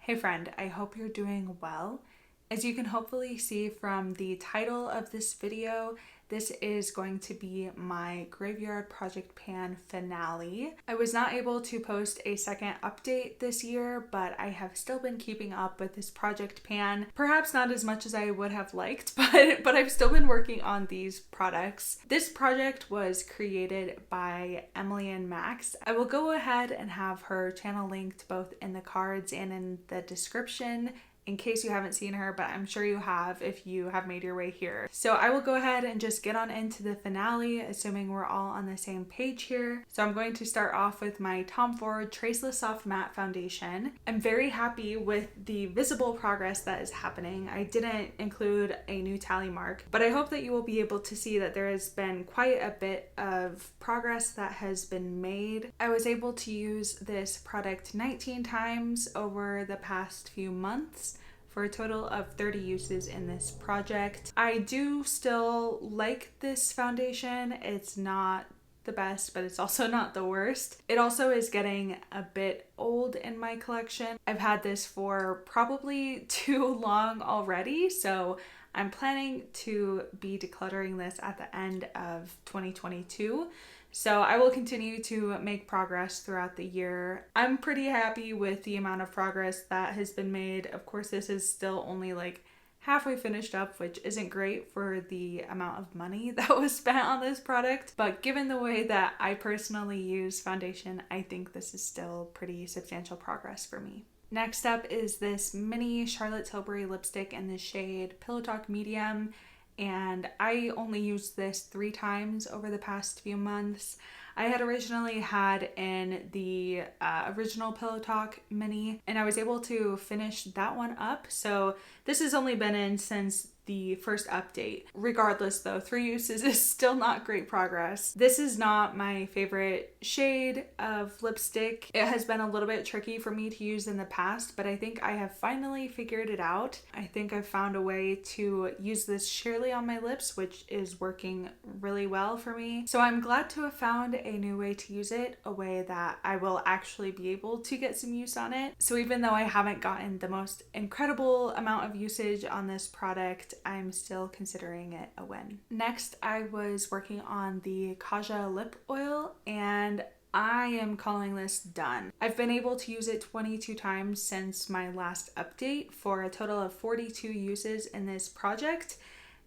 Hey friend, I hope you're doing well. As you can hopefully see from the title of this video, this is going to be my Graveyard Project Pan finale. I was not able to post a second update this year, but I have still been keeping up with this project pan. Perhaps not as much as I would have liked, but I've still been working on these products. This project was created by Emily and Max. I will go ahead and have her channel linked both in the cards and in the description in case you haven't seen her, but I'm sure you have if you have made your way here. So I will go ahead and just get on into the finale, assuming we're all on the same page here. So I'm going to start off with my Tom Ford Traceless Soft Matte Foundation. I'm very happy with the visible progress that is happening. I didn't include a new tally mark, but I hope that you will be able to see that there has been quite a bit of progress that has been made. I was able to use this product 19 times over the past few months, for a total of 30 uses in this project. I do still like this foundation. It's not the best, but it's also not the worst. It also is getting a bit old in my collection. I've had this for probably too long already, so I'm planning to be decluttering this at the end of 2022. So I will continue to make progress throughout the year. I'm pretty happy with the amount of progress that has been made. Of course, this is still only like halfway finished up, which isn't great for the amount of money that was spent on this product. But given the way that I personally use foundation, I think this is still pretty substantial progress for me. Next up is this mini Charlotte Tilbury lipstick in the shade Pillow Talk Medium. And I only used this 3 times over the past few months. I had originally had in the original Pillow Talk mini, and I was able to finish that one up. So this has only been in since the first update. Regardless though, 3 uses is still not great progress. This is not my favorite shade of lipstick. It has been a little bit tricky for me to use in the past, but I think I have finally figured it out. I think I've found a way to use this sheerly on my lips, which is working really well for me. So I'm glad to have found a new way to use it, a way that I will actually be able to get some use on it. So even though I haven't gotten the most incredible amount of usage on this product, I'm still considering it a win. Next, I was working on the Kaja lip oil, and I am calling this done. I've been able to use it 22 times since my last update for a total of 42 uses in this project.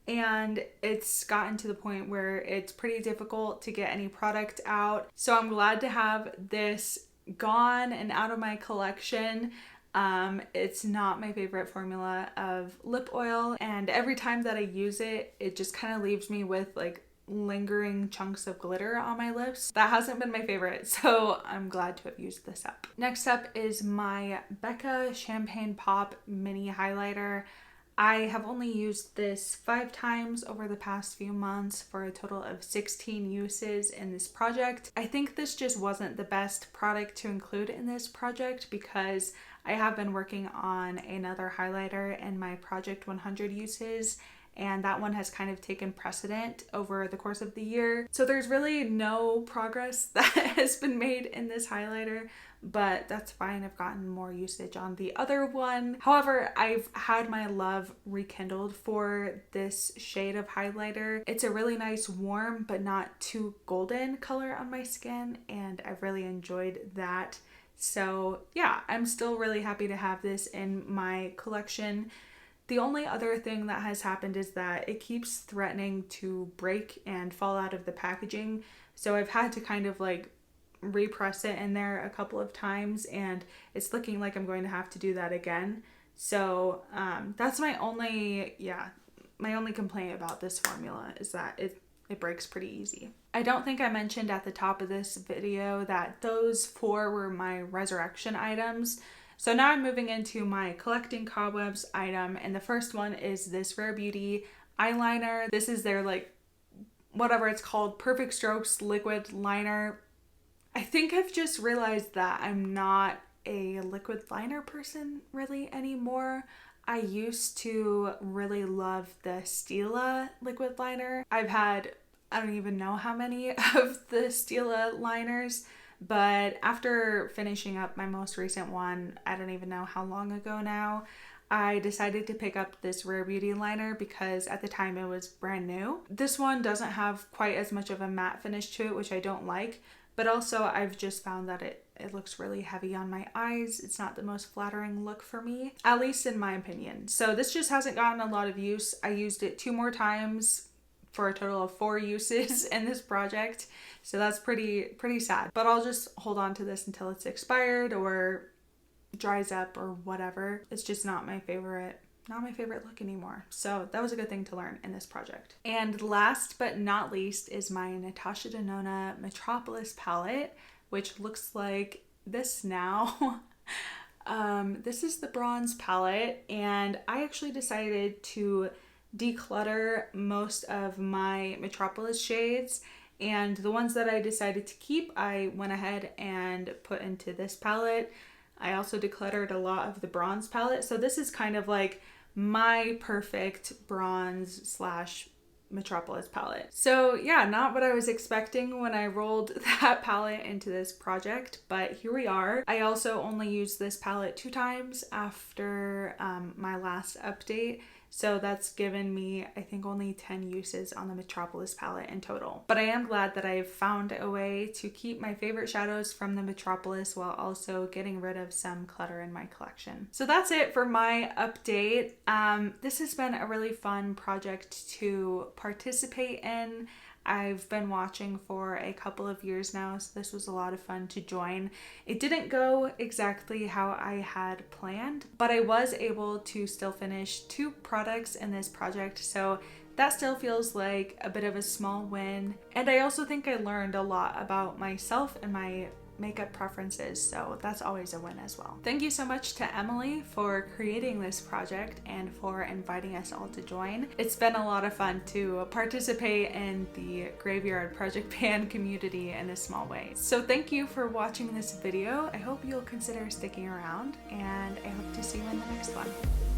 And it's gotten to the point where it's pretty difficult to get any product out. So I'm glad to have this gone and out of my collection. It's not my favorite formula of lip oil, and every time that I use it, it just kind of leaves me with like lingering chunks of glitter on my lips. That hasn't been my favorite, so I'm glad to have used this up. Next up is my Becca Champagne Pop Mini Highlighter. I have only used this 5 times over the past few months for a total of 16 uses in this project. I think this just wasn't the best product to include in this project because I have been working on another highlighter in my Project 100 uses, and that one has kind of taken precedent over the course of the year. So there's really no progress that has been made in this highlighter, but that's fine. I've gotten more usage on the other one. However, I've had my love rekindled for this shade of highlighter. It's a really nice warm but not too golden color on my skin, and I've really enjoyed that. So yeah, I'm still really happy to have this in my collection. The only other thing that has happened is that it keeps threatening to break and fall out of the packaging. So I've had to kind of like repress it in there a couple of times, and it's looking like I'm going to have to do that again. So that's my only complaint about this formula is that it breaks pretty easy. I don't think I mentioned at the top of this video that those 4 were my resurrection items. So now I'm moving into my collecting cobwebs item, and the first one is this Rare Beauty eyeliner. This is their like whatever it's called, Perfect Strokes liquid liner. I think I've just realized that I'm not a liquid liner person really anymore. I used to really love the Stila liquid liner. I've had I don't even know how many of the Stila liners, But after finishing up my most recent one, I don't even know how long ago now, I decided to pick up this Rare Beauty liner because at the time it was brand new. This one doesn't have quite as much of a matte finish to it, which I don't like, but also I've just found that it looks really heavy on my eyes. It's not the most flattering look for me, at least in my opinion. So this just hasn't gotten a lot of use. I used it 2 more times for a total of 4 uses in this project. So that's pretty sad, but I'll just hold on to this until it's expired or dries up or whatever. It's just not my favorite look anymore. So that was a good thing to learn in this project. And last but not least is my Natasha Denona Metropolis palette, which looks like this now. This is the bronze palette, and I actually decided to declutter most of my Metropolis shades, and the ones that I decided to keep, I went ahead and put into this palette. I also decluttered a lot of the bronze palette. So this is kind of like my perfect bronze slash Metropolis palette. So yeah, not what I was expecting when I rolled that palette into this project, but here we are. I also only used this palette 2 times after my last update. So that's given me, I think, only 10 uses on the Metropolis palette in total. But I am glad that I've found a way to keep my favorite shadows from the Metropolis while also getting rid of some clutter in my collection. So that's it for my update. This has been a really fun project to participate in. I've been watching for a couple of years now, so this was a lot of fun to join. It didn't go exactly how I had planned, but I was able to still finish 2 products in this project, so that still feels like a bit of a small win. And I also think I learned a lot about myself and my makeup preferences, so that's always a win as well. Thank you so much to Emily for creating this project and for inviting us all to join. It's been a lot of fun to participate in the Graveyard Project Pan community in a small way. So thank you for watching this video. I hope you'll consider sticking around, and I hope to see you in the next one.